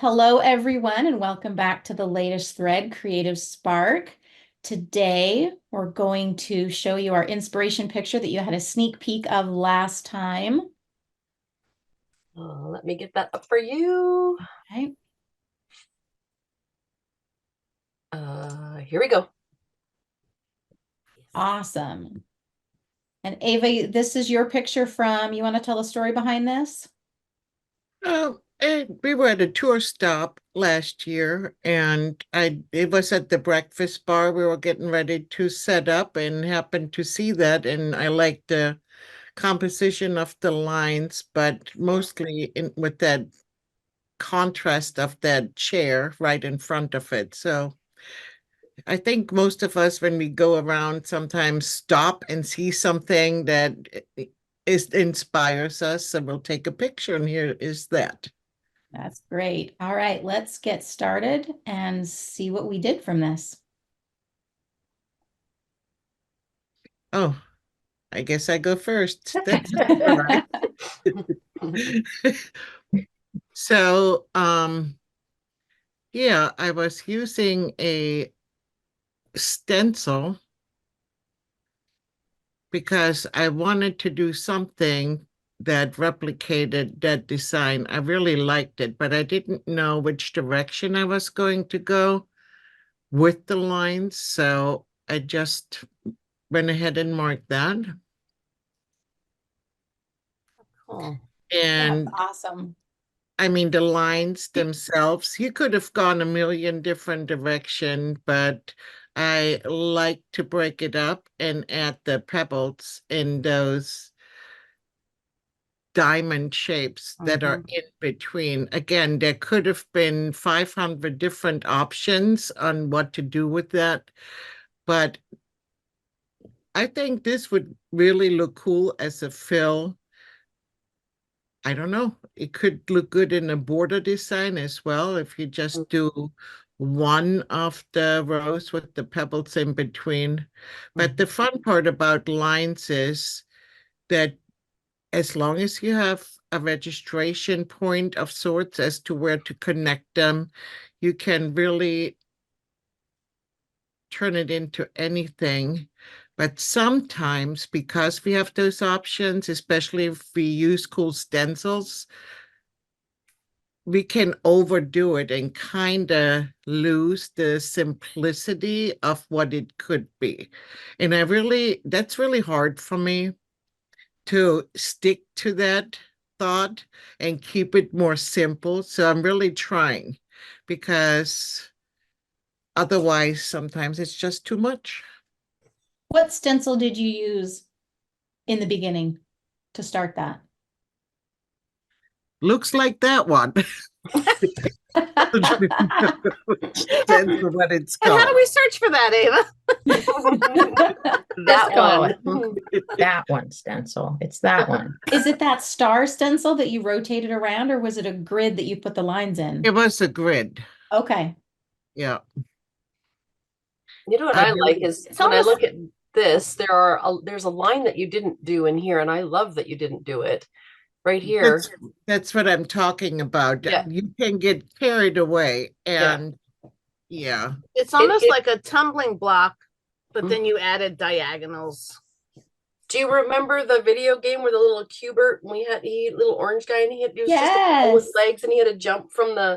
Hello everyone, and welcome back to the latest thread, Creative Spark. Today, we're going to show you our inspiration picture that you had a sneak peek of last time. Let me get that up for you. Okay. Here we go. Awesome. And Ava, this is your picture from, you want to tell the story behind this? And we were at a tour stop last year, and it was at the breakfast bar. We were getting ready to set up and happened to see that, and I liked the composition of the lines, but mostly with that contrast of that chair right in front of it. So I think most of us, when we go around, sometimes stop and see something that inspires us, so we'll take a picture, and here is that. That's great. All right, let's get started and see what we did from this. Oh, I guess I go first. That's all right. So, yeah, I was using a stencil because I wanted to do something that replicated that design. I really liked it, but I didn't know which direction I was going to go with the lines. So I just went ahead and marked that. Oh, And That's awesome. I mean, the lines themselves, you could have gone a million different direction, but I like to break it up and add the pebbles in those diamond shapes that are in between. Again, there could have been 500 different options on what to do with that, but I think this would really look cool as a fill. I don't know. It could look good in a border design as well if you just do one of the rows with the pebbles in between. But the fun part about lines is that as long as you have a registration point of sorts as to where to connect them, you can really turn it into anything. But sometimes, because we have those options, especially if we use cool stencils, we can overdo it and kind of lose the simplicity of what it could be. And that's really hard for me to stick to that thought and keep it more simple. So I'm really trying because otherwise sometimes it's just too much. What stencil did you use in the beginning to start that? Looks like that one. That's what it's And how do called. we search for that, Ava? that Just call one. That one stencil. It's that one. Is it that star stencil that you rotated around, or was it a grid that you put the lines in? It was a grid. Okay. Yeah. You know what I like is when I look at this, there's a line that you didn't do in here, and I love that you didn't do it right here. That's what I'm talking about. Yeah. You can get carried away, and yeah. It's almost like a tumbling block, but then you added diagonals. Do you remember the video game where the little Cubert, little orange guy, and he was just a ball with legs, and he had to jump from the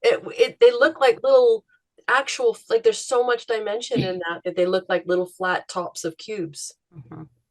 they look like little actual, like there's so much dimension in that they look like little flat tops of cubes.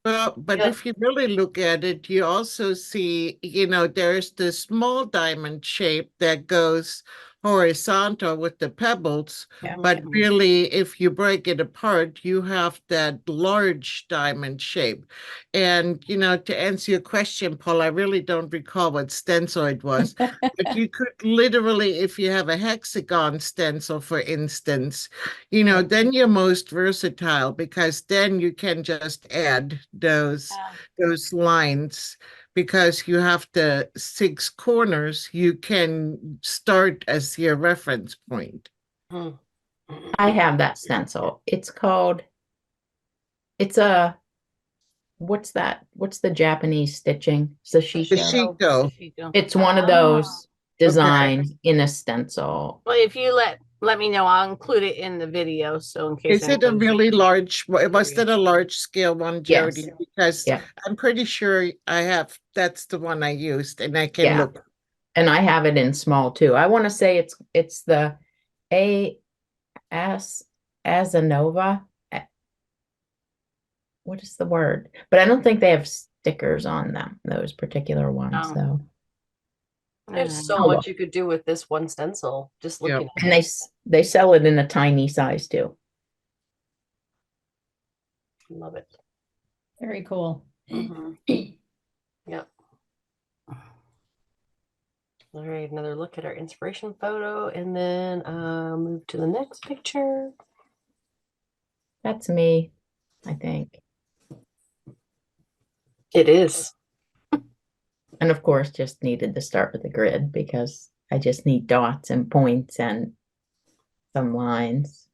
Well, but if you really look at it, you also see, there's the small diamond shape that goes horizontal with the pebbles. But really, if you break it apart, you have that large diamond shape. And, to answer your question, Paul, I really don't recall what stencil it was. But you could literally, if you have a hexagon stencil, for instance, then you're most versatile because then you can just add those lines because you have the 6 corners. You can start as your reference point. I have that stencil. It's what's that? What's the Japanese stitching? It's the The shisho. Shiko. It's one of those. design in a stencil. Well, if you let me know, I'll include it in the video. So in case Is it a really large, was curious. it a large scale one, Yes. Jody? Because Yeah. I'm pretty sure I have, that's the one I used, and I can Yeah. look. And I have it in small too. I want to say it's the AS Azanova. What is the word? But I don't think they have stickers on them, those particular ones. Oh. So There's so Oh, well. much you could do with this one stencil. Just looking at and it. they sell it in a tiny size too. Love it. Very cool. Yep. All right, another look at our inspiration photo, and then move to the next picture. That's me, I think. It is. And of course, just needed to start with the grid because I just need dots and points and some lines.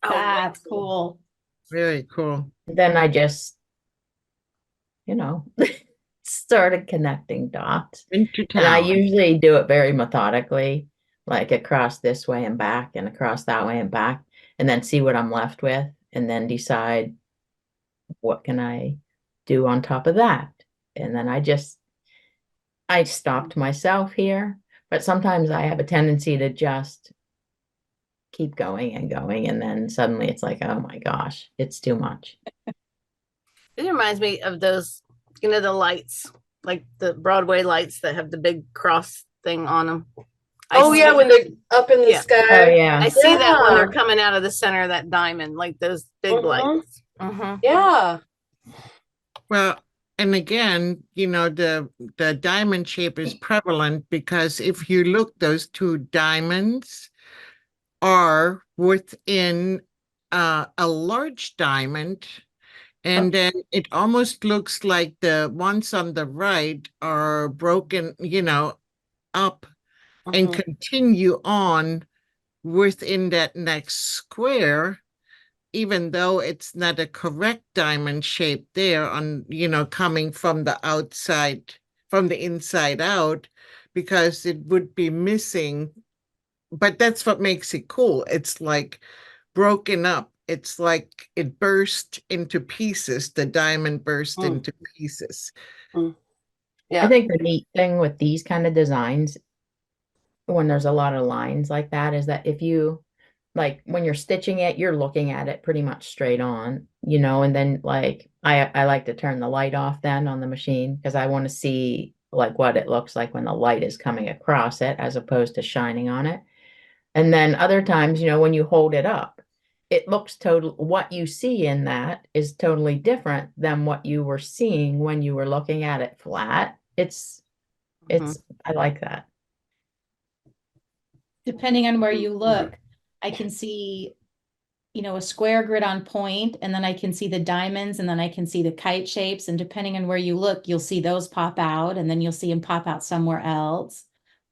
That's cool. Very cool. Then I just, started connecting dots. Into And I town. usually do it very methodically, like across this way and back and across that way and back, and then see what I'm left with, and then decide what can I do on top of that. And then I stopped myself here, but sometimes I have a tendency to just keep going and going, and then suddenly it's like, oh my gosh, it's too much. It reminds me of those, the lights, like the Broadway lights that have the big cross thing on them. Oh yeah, when they're up in the Yeah. sky. Oh yeah. I see that when Yeah. they're coming out of the center of that diamond, like those big lights. Yeah. Well, and again, the diamond shape is prevalent because if you look, those two diamonds are within a large diamond, and then it almost looks like the ones on the right are broken, up and continue on within that next square, even though it's not a correct diamond shape there on, coming from the outside, from the inside out, because it would be missing. But that's what makes it cool. It's like broken up. It's like it burst into pieces. The diamond burst into pieces. I think the neat thing with these kind of designs, when there's a lot of lines like that, is that if you, like when you're stitching it, you're looking at it pretty much straight on, and then like I like to turn the light off then on the machine because I want to see like what it looks like when the light is coming across it as opposed to shining on it. And then other times, when you hold it up, it looks what you see in that is totally different than what you were seeing when you were looking at it flat. I like that. Depending on where you look, I can see, a square grid on point, and then I can see the diamonds, and then I can see the kite shapes. And depending on where you look, you'll see those pop out, and then you'll see them pop out somewhere else.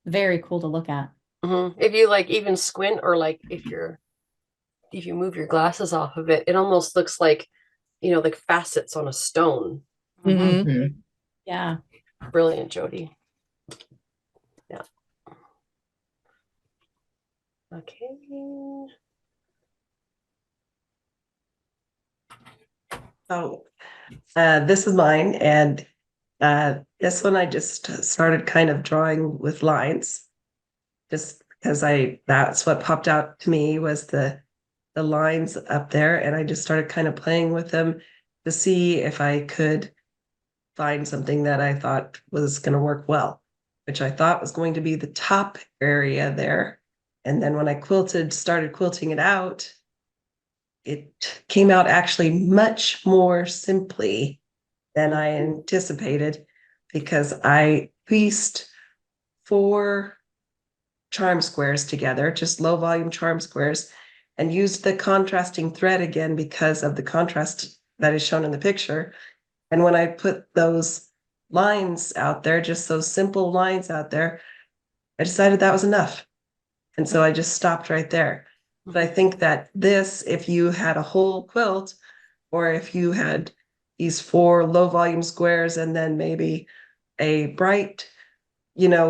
Very cool to look at. If you like even squint, or like if you move your glasses off of it, it almost looks like, like facets on a stone. Yeah. Brilliant, Jody. Yeah. Okay. So this is mine, and this one I just started kind of drawing with lines, just because that's what popped out to me was the lines up there, and I just started kind of playing with them to see if I could find something that I thought was going to work well, which I thought was going to be the top area there. And then when I started quilting it out, it came out actually much more simply than I anticipated, because I pieced 4 charm squares together, just low volume charm squares, and used the contrasting thread again because of the contrast that is shown in the picture. And when I put those lines out there, just those simple lines out there, I decided that was enough. And so I just stopped right there. But I think that if you had a whole quilt, or if you had these 4 low volume squares and then maybe a bright,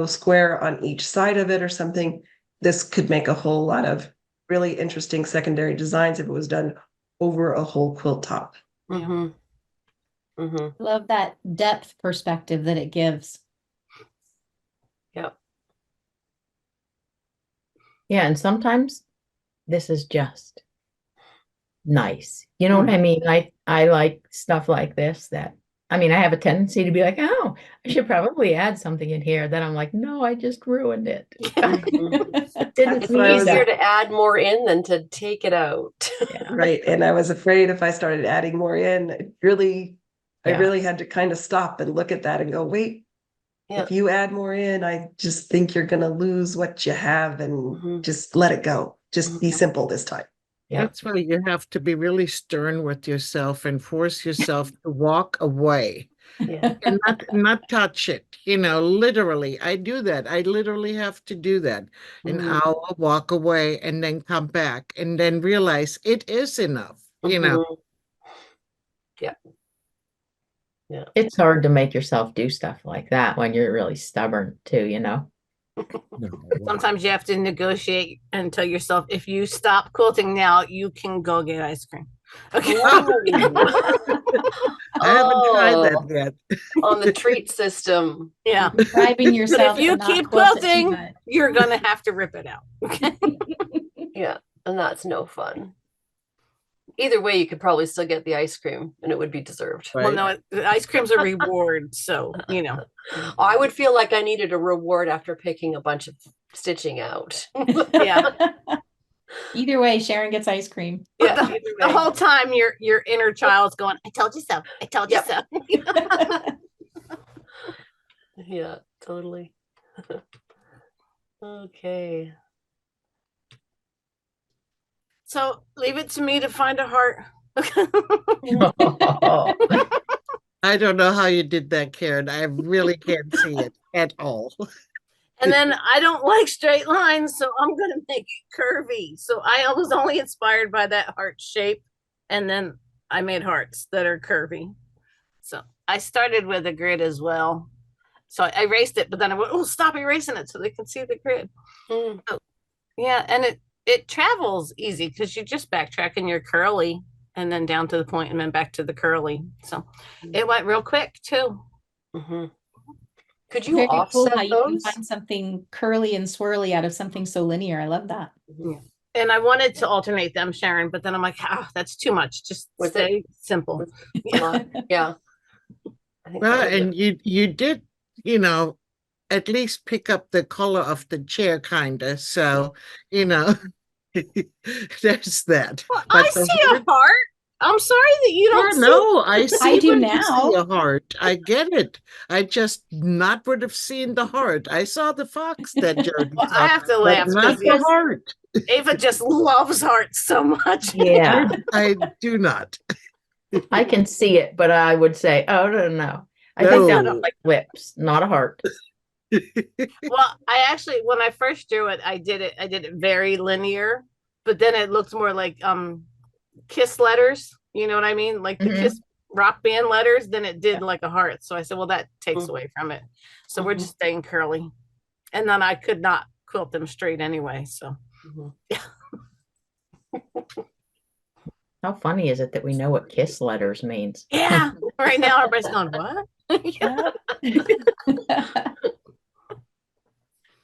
square on each side of it or something, this could make a whole lot of really interesting secondary designs if it was done over a whole quilt top. Mm-hmm. Mm-hmm. Love that depth perspective that it gives. Yep. Yeah, and sometimes this is just nice. You know what I mean? I like stuff like this that, I mean, I have a tendency to be like, oh, I should probably add something in here. Then I'm like, no, I just ruined it. Didn't It's need easier that. to add more in than to take it out. Yeah. Right. And I was afraid if I started adding more in, I really had to kind of stop and look at that and go, wait, if you add more in, I just think you're going to lose what you have and just let it go. Just be simple this time. Yeah. That's why you have to be really stern with yourself and force yourself to walk away. Yeah. And not touch it, literally. I do that. I literally have to do that. And I'll walk away and then come back and then realize it is enough, Yeah. Yeah. It's hard to make yourself do stuff like that when you're really stubborn too, No. Sometimes you have to negotiate and tell yourself, if you stop quilting now, you can go get ice cream. Okay. I haven't tried that yet. On the treat system. Yeah. Bribing yourself. But if you keep quilting, you're gonna have to rip it out. Okay. Yeah, and that's no fun. Either way, you could probably still get the ice cream and it would be deserved. Right. Well, no, the ice cream's a reward, so I would feel like I needed a reward after picking a bunch of stitching out. Yeah. Either way, Sharon gets ice cream. Yeah, the whole time your inner child's going, I told you so. I told you so. Yeah, totally. Okay. So leave it to me to find a heart. I don't know how you did that, Karen. I really can't see it at all. And then I don't like straight lines, so I'm going to make it curvy. So I was only inspired by that heart shape. And then I made hearts that are curvy. So I started with a grid as well. So I erased it, but then I went, oh, stop erasing it so they can see the grid. So, yeah, and it travels easy because you just backtrack and you're curly and then down to the point and then back to the curly. So it went real quick too. Could you Very offset cool how you can those? find something curly and swirly out of something so linear. I love that. Yeah. And I wanted to alternate them, Sharon, but then I'm like, that's too much. Just stay simple. Yeah. I think Well, and you did, at least pick up the color of the chair, kinda. So, there's that. Well, But I see a heart. I'm sorry that you don't see. No, I see do when you now. see a heart. I get it. I just not would have seen the heart. I saw the fox that Jody Well, saw, I have to but laugh not because the heart. Ava just loves hearts so much. Yeah. I do not. I can see it, but I would say, oh, no. I think that looks like lips, not a heart. Well, I actually, when I first drew it, I did it very linear, but then it looked more like kiss letters. You know what I mean? Like the Kiss rock band letters. Then it did like a heart. So I said, well, that takes away from it. So we're just staying curly. And then I could not quilt them straight anyway. So yeah. How funny is it that we know what kiss letters means? Yeah. Right now everybody's going, what?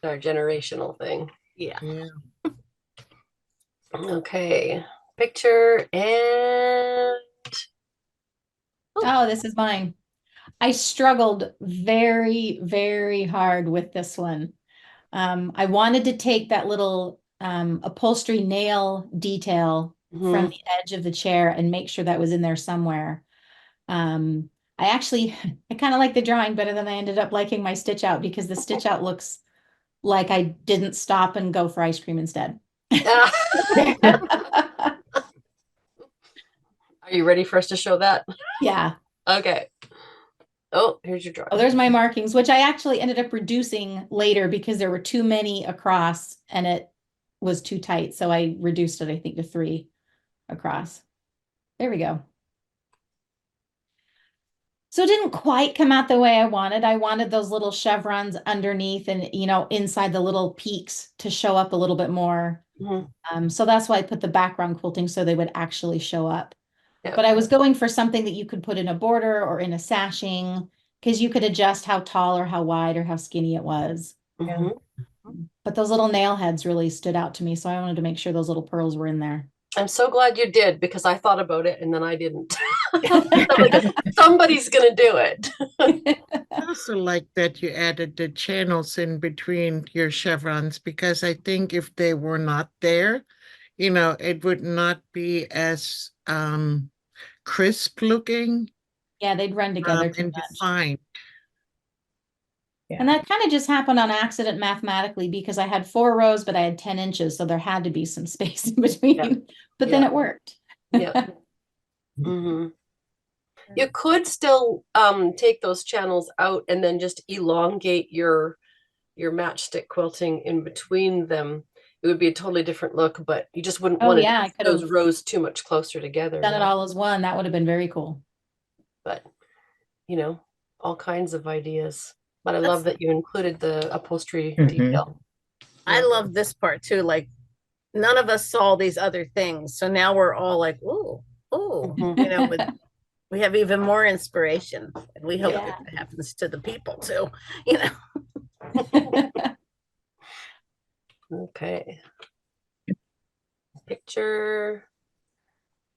Our generational thing. Yeah. Okay. Picture and Oh, this is mine. I struggled very, very hard with this one. I wanted to take that little upholstery nail detail from the edge of the chair and make sure that was in there somewhere. I kind of like the drawing better than I ended up liking my stitch out because the stitch out looks like I didn't stop and go for ice cream instead. Are you ready for us to show that? Yeah. Okay. Oh, here's your drawing. Oh, there's my markings, which I actually ended up reducing later because there were too many across and it was too tight. So I reduced it, I think, to 3 across. There we go. So it didn't quite come out the way I wanted. I wanted those little chevrons underneath and, inside the little peaks to show up a little bit more. So that's why I put the background quilting so they would actually show up. Yeah. But I was going for something that you could put in a border or in a sashing because you could adjust how tall or how wide or how skinny it was. But those little nail heads really stood out to me. So I wanted to make sure those little pearls were in there. I'm so glad you did, because I thought about it and then I didn't. Like, somebody's gonna do it. I also like that you added the channels in between your chevrons, because I think if they were not there, it would not be as crisp looking Yeah, they'd run together too and much. defined. And that kind of just happened on accident mathematically because I had 4 rows, but I had 10 inches. So there had to be some space in between, but then it worked. Yeah. You could still take those channels out and then just elongate your matchstick quilting in between them. It would be a totally different look, but you just wouldn't want to put those rows too much closer together. Done it all as one. That would have been very cool. But, all kinds of ideas. But I love that you included the upholstery detail. I love this part too. Like, none of us saw these other things. So now we're all like, oh, we have even more inspiration. And we hope that happens to the people too, Okay. Picture.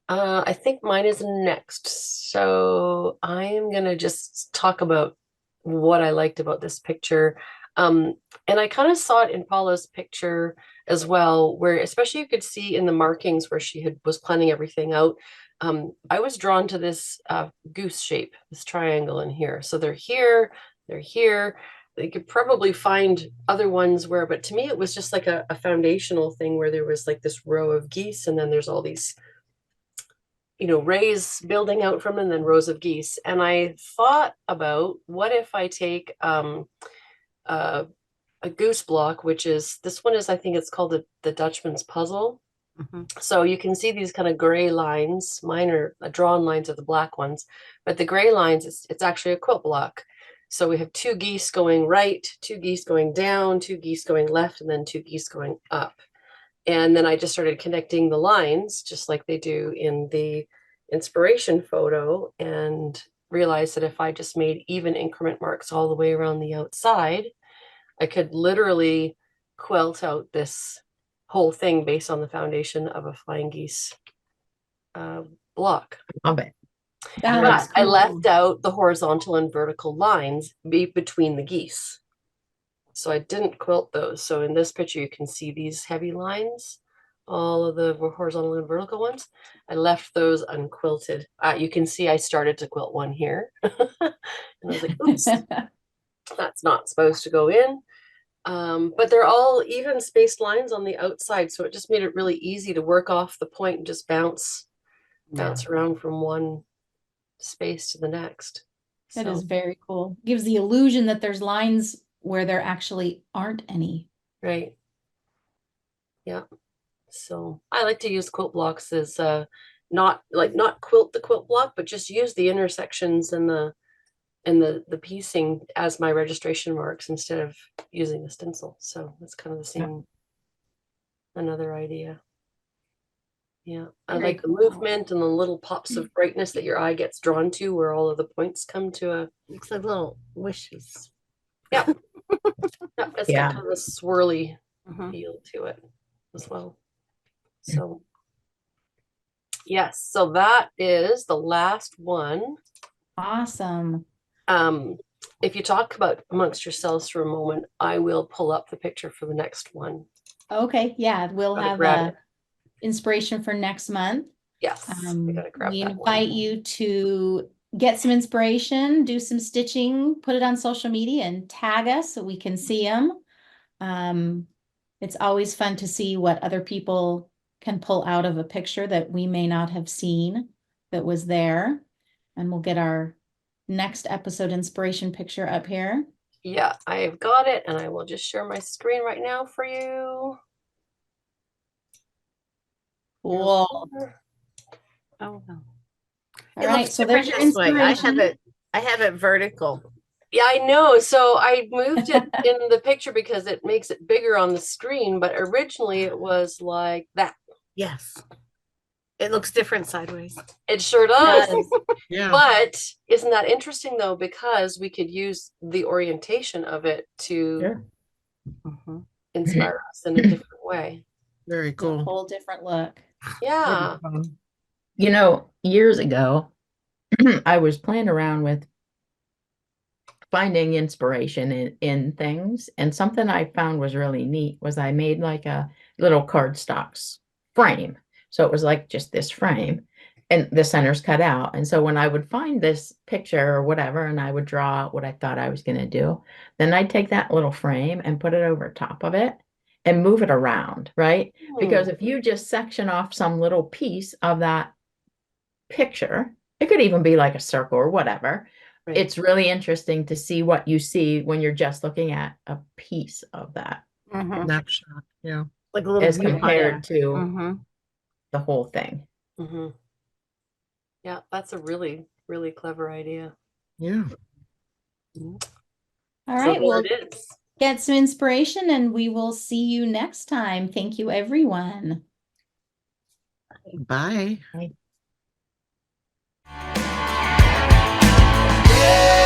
I think mine is next. So I am gonna just talk about what I liked about this picture. And I kind of saw it in Paula's picture as well, where especially you could see in the markings where she was planning everything out. I was drawn to this goose shape, this triangle in here. So they're here, they're here. You could probably find other ones where, but to me, it was just like a foundational thing where there was like this row of geese, and then there's all these, rays building out from them, and then rows of geese. And I thought about, what if I take a goose block, which is, this one is, I think it's called the Dutchman's Puzzle. So you can see these kind of gray lines. Mine are drawn lines are the black ones, but the gray lines, it's actually a quilt block. So we have 2 geese going right, 2 geese going down, 2 geese going left, and then 2 geese going up. And then I just started connecting the lines just like they do in the inspiration photo, and realized that if I just made even increment marks all the way around the outside, I could literally quilt out this whole thing based on the foundation of a flying geese block. Love it. But I left out the horizontal and vertical lines between the geese. So I didn't quilt those. So in this picture, you can see these heavy lines, all of the horizontal and vertical ones. I left those unquilted. You can see I started to quilt one here. And I was like, oops, that's not supposed to go in. But they're all even spaced lines on the outside. So it just made it really easy to work off the point and just bounce around from one space to the next. That is very cool. Gives the illusion that there's lines where there actually aren't any. Right. Yeah. So I like to use quilt blocks as not quilt the quilt block, but just use the intersections and the piecing as my registration marks instead of using a stencil. So that's kind of the same, another idea. Yeah, I like the movement and the little pops of brightness that your eye gets drawn to, where all of the points come to a. Looks like little wishes. Yeah, it's got kind of a swirly feel to it as well. So, yes, so that is the last one. Awesome. If you talk about amongst yourselves for a moment, I will pull up the picture for the next one. Okay, yeah, we'll have inspiration for next month. Yes, we invite you to get some inspiration, do some stitching, put it on social media and tag us so we can see them. It's always fun to see what other people can pull out of a picture that we may not have seen that was there. And we'll get our next episode inspiration picture up here. Yeah, I've got it, and I will just share my screen right now for you. Cool. Oh, wow. All right, so there's your inspiration. I have it vertical. Yeah, I know. So I moved it in the picture because it makes it bigger on the screen, but originally it was like that. Yes. It looks different sideways. It sure does. Yeah. But isn't that interesting though? Because we could use the orientation of it to Sure. inspire us in a different way. Very A cool. whole different look. Yeah. You know, years ago, I was playing around with finding inspiration in things. And something I found was really neat was I made like a little cardstocks frame. So it was like just this frame and the center's cut out. And so when I would find this picture or whatever, and I would draw out what I thought I was going to do, then I'd take that little frame and put it over top of it and move it around, right? Because if you just section off some little piece of that picture, it could even be like a circle or whatever. Right. It's really interesting to see what you see when you're just looking at a piece of that Snapshot. Yeah. Like a little as compared to the whole thing. Yeah, that's a really, really clever idea. Yeah. All So right, there well, it is. get some inspiration and we will see you next time. Thank you, everyone. Bye. Bye. Yeah.